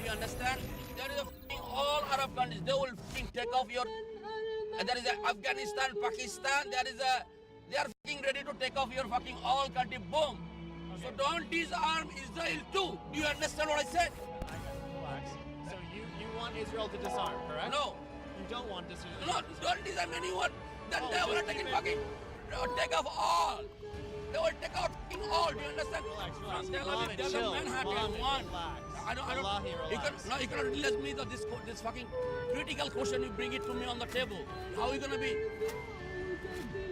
you understand? There is a fucking all Arab countries. They will fucking take off your. There is a Afghanistan, Pakistan. They are fucking ready to take off your fucking all country. Boom. So don't disarm Israel too. Do you understand what I said? Relax. So you want Israel to disarm, correct? No. You don't want Israel. No, don't disarm anyone. Then they will take off all. They will take out fucking all. Do you understand? Relax. From Tel Aviv, down to Manhattan, one. I don't. You cannot realize me that this fucking critical question you bring it to me on the table. How are you gonna be?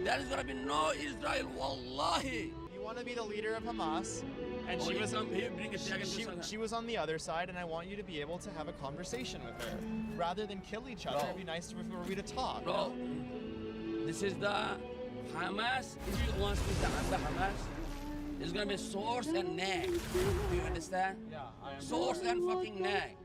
There is gonna be no Israel, wallahi. You want to be the leader of Hamas, and she was on the other side, and I want you to be able to have a conversation with her, rather than kill each other. It'd be nice for we to talk. No, this is the Hamas. Israel wants to disarm the Hamas. It's gonna be source and nag. Do you understand? Yeah, I am. Source and fucking nag.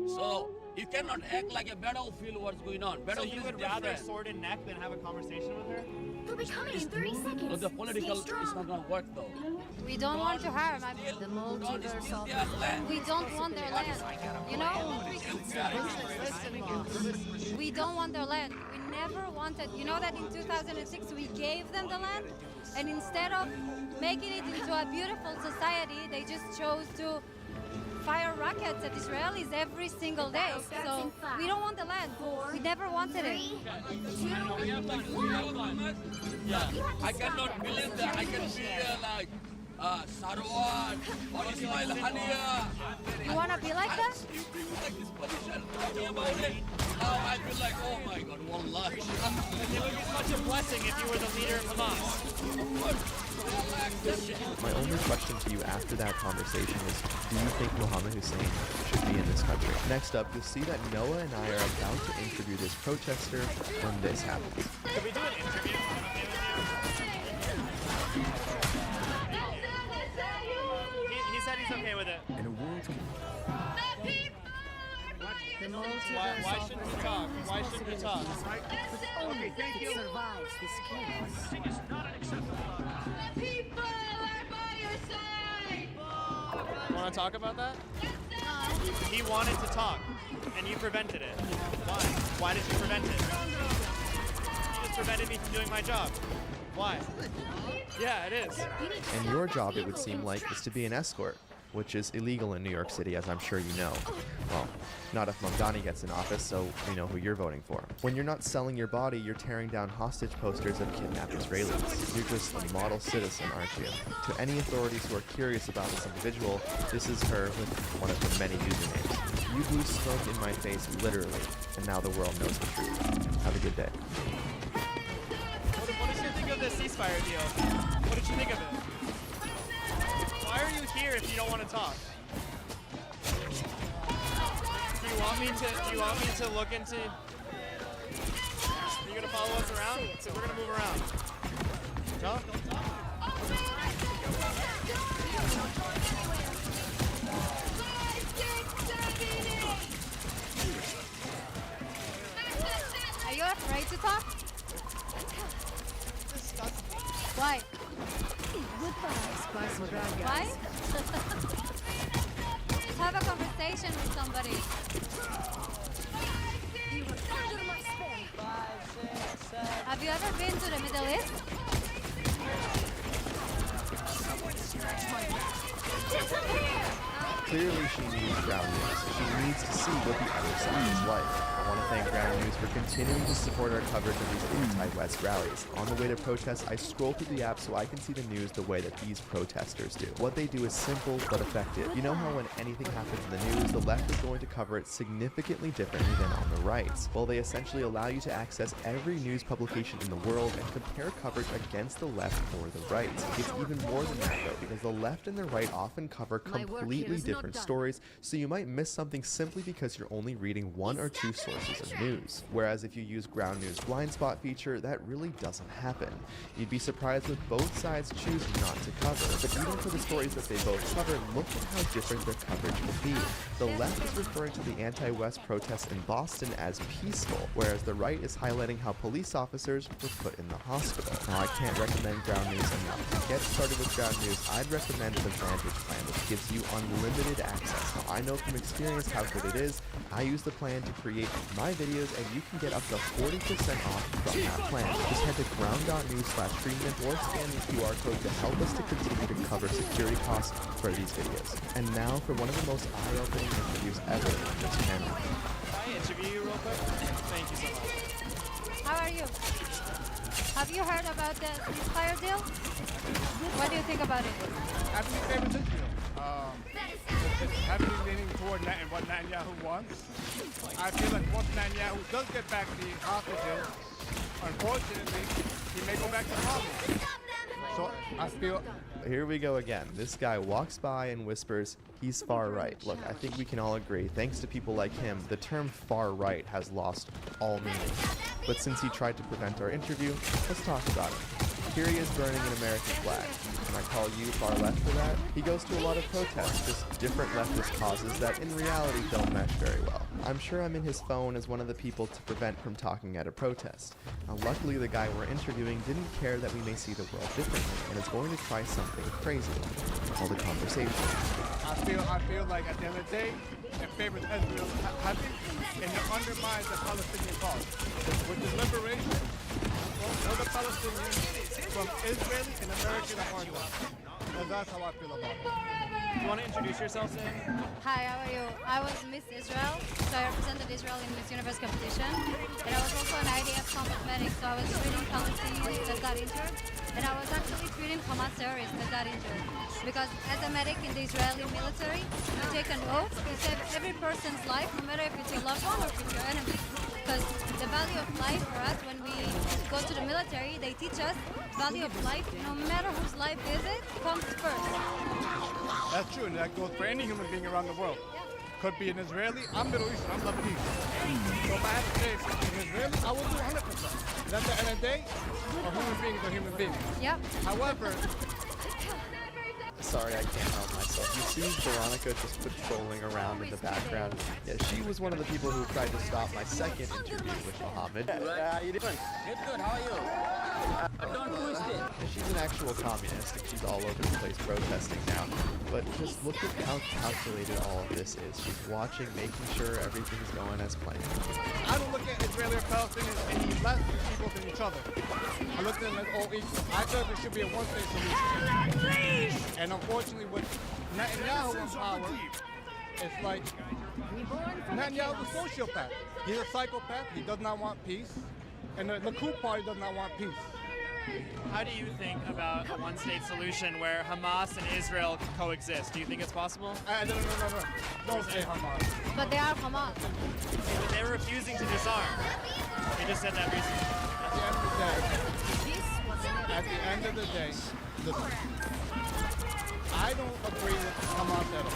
So you cannot act like a battlefield. What's going on? So you would rather sword and neck than have a conversation with her? They'll be coming in 30 seconds. So the political is not gonna work though. We don't want to harm. The multiverse of. We don't want their land. You know? We don't want their land. We never wanted. You know that in 2006 we gave them the land, and instead of making it into a beautiful society, they just chose to fire rockets at Israelis every single day. So we don't want the land. We never wanted it. Yeah, I cannot believe that I can be like Sarwan or Ismail Hania. You want to be like that? You bring like this position talking about it. Now I feel like, oh my God, wallahi. It would be such a blessing if you were the leader of Hamas. My only question to you after that conversation is, do you think Mohammed Hussein should be in this country? Next up, you'll see that Noah and I are about to interview this protester when this happens. Can we do an interview? He said he's okay with it. In a world Why shouldn't he talk? Why shouldn't he talk? Only if it survives this chaos. You want to talk about that? He wanted to talk, and you prevented it. Why? Why did you prevent it? You just prevented me from doing my job. Why? Yeah, it is. And your job, it would seem like, is to be an escort, which is illegal in New York City, as I'm sure you know. Well, not if Mamdani gets in office, so we know who you're voting for. When you're not selling your body, you're tearing down hostage posters of kidnapped Israelis. You're just a model citizen, aren't you? To any authorities who are curious about this individual, this is her with one of her many usernames. You blew smoke in my face, literally, and now the world knows the truth. Have a good day. What did you think of the ceasefire deal? What did you think of it? Why are you here if you don't want to talk? Do you want me to look into? Are you gonna follow us around? So we're gonna move around. No? Are you afraid to talk? Why? Why? Just have a conversation with somebody. Have you ever been to the Middle East? Clearly she needs Ground News. She needs to see what the other side is like. I want to thank Ground News for continuing to support our coverage of these anti-West rallies. On the way to protests, I scroll through the app so I can see the news the way that these protesters do. What they do is simple but effective. You know how when anything happens in the news, the left is going to cover it significantly differently than on the right. Well, they essentially allow you to access every news publication in the world and compare coverage against the left or the right. It's even more than that though, because the left and the right often cover completely different stories, so you might miss something simply because you're only reading one or two sources of news. Whereas if you use Ground News blind spot feature, that really doesn't happen. You'd be surprised with both sides choosing not to cover, but even for the stories that they both cover, look at how different their coverage can be. The left is referring to the anti-West protests in Boston as peaceful, whereas the right is highlighting how police officers were put in the hospital. Now, I can't recommend Ground News enough. To get started with Ground News, I'd recommend the Vantage plan, which gives you unlimited access. Now, I know from experience experienced how good it is, I use the plan to create my videos, and you can get up to 40% off from that plan. Just head to ground.news/treatment or scan the QR code to help us to continue to cover security costs for these videos. And now for one of the most eye-opening interviews ever on this channel. Can I interview you real quick? Thank you so much. How are you? Have you heard about the ceasefire deal? What do you think about it? Happy favorite Israel. It's heavily leaning toward what Netanyahu wants. I feel like once Netanyahu does get back the hostages, unfortunately, he may go back to Palestine. So I feel. Here we go again. This guy walks by and whispers, he's far right. Look, I think we can all agree, thanks to people like him, the term far right has lost all meaning. But since he tried to prevent our interview, let's talk about it. Here he is burning an American flag. Can I call you far left for that? He goes to a lot of protests, just different leftist causes that in reality don't mesh very well. I'm sure I'm in his phone as one of the people to prevent from talking at a protest. Now, luckily the guy we're interviewing didn't care that we may see the world differently and is going to try something crazy. Called a conversation. I feel like at the end of the day, it favors Israel heavy and it undermines the Palestinian cause. With the liberation of the Palestinians from Israeli and American hardware. And that's how I feel about it. Do you want to introduce yourself, Sam? Hi, how are you? I was Miss Israel, so I represented Israel in Miss Universe competition. And I was also an IDF combat medic, so I was treating Palestinians that got injured. And I was actually treating Hamas terrorists that got injured. Because as a medic in the Israeli military, you take an oath to save every person's life, no matter if it's your loved one or if it's your enemy. Because the value of life for us, when we go to the military, they teach us value of life, no matter whose life is it, comes first. That's true, and that goes for any human being around the world. Could be an Israeli, I'm Middle Eastern, I'm Lebanese. So if I had to say an Israeli, I would do 100%. Then at the end of the day, a human being is a human being. Yep. However, Sorry, I can't help myself. You see Veronica just patrolling around in the background. Yeah, she was one of the people who tried to stop my second interview with Mohammed. How you doing? Good. How are you? Don't twist it. She's an actual communist, and she's all over the place protesting now. But just look at how calculated all of this is. She's watching, making sure everything's going as planned. I don't look at Israeli or Palestinians any less equal than each other. I look at them as all equal. I feel there should be a one-state solution. And unfortunately, with Netanyahu in power, it's like Netanyahu's a sociopath. He's a psychopath. He does not want peace. And the Likud party does not want peace. How do you think about a one-state solution where Hamas and Israel can coexist? Do you think it's possible? No. Don't say Hamas. But they are Hamas. But they're refusing to disarm. They just said that recently. At the end of the day, listen. I don't agree with Hamas at all.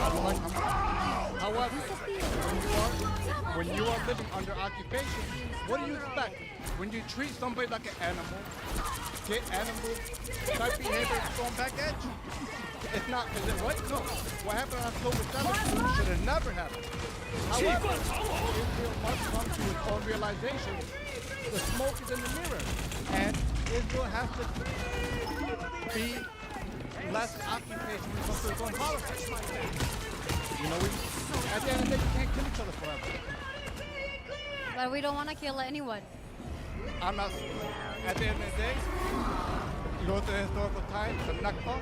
I don't like Hamas. However, when you are living under occupation, what do you expect? When you treat somebody like an animal, get animal type behavior thrown back at you? It's not, is it right? No. What happened on October 7th should have never happened. However, Israel must come to its own realization. The smoke is in the mirror. And Israel has to be less occupation when it comes to its own politics. You know, at the end of the day, we can't kill each other forever. But we don't want to kill anyone. I'm not. At the end of the day, you go to the historical times, the Nakba,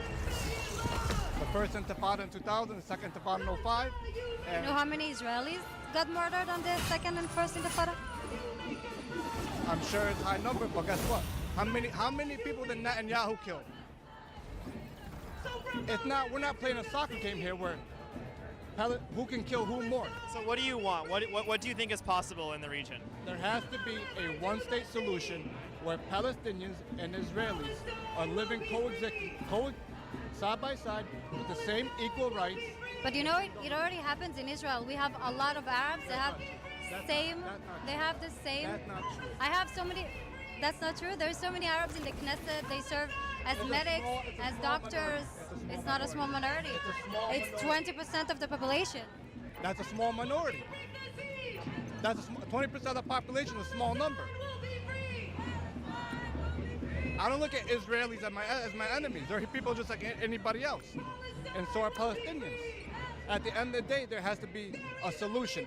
the first Intifada in 2000, the second Intifada in 05. You know how many Israelis got murdered on the second and first Intifada? I'm sure it's a high number, but guess what? How many people did Netanyahu kill? It's not. We're not playing a soccer game here where who can kill who more. So what do you want? What do you think is possible in the region? There has to be a one-state solution where Palestinians and Israelis are living coexisting side by side with the same equal rights. But you know, it already happens in Israel. We have a lot of Arabs. They have the same. That's not true. I have so many. That's not true. There's so many Arabs in the Knesset. They serve as medics, as doctors. It's not a small minority. It's 20% of the population. That's a small minority. That's 20% of the population is a small number. I don't look at Israelis as my enemies. They're people just like anybody else. And so are Palestinians. At the end of the day, there has to be a solution.